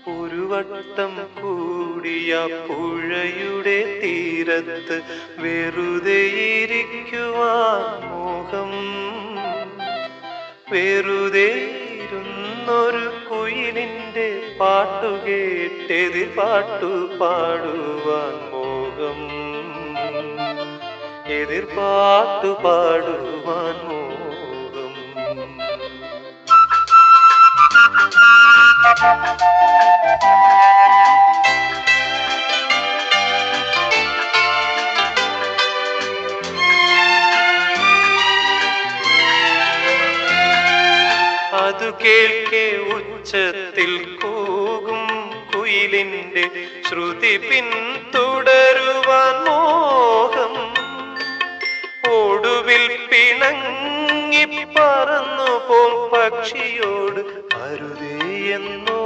ഒരു വട്ടം കൂടിയ പുഴയുടെ തീരത്ത് വെറുതെ ഇരിക്കുവാൻ മോഹം. വെറുതെ ഇരുന്നൊരു കുയിലിന്റെ പാട്ടുകേട്ടെതിർ പാട്ടു പാടുവാൻ മോഹം. എതിർ പാട്ടു പാടുവാൻ മോഹം. അതു കേൾക്കെ ഉച്ചത്തിൽ കൂകും കുയിലിന്റെ ശ്രുതി പിന്തുടരുവാൻ മോഹം. ഒടുവിൽ പിണങ്ങി പറന്നു പോം പക്ഷിയോട് അരുതേ എന്നോ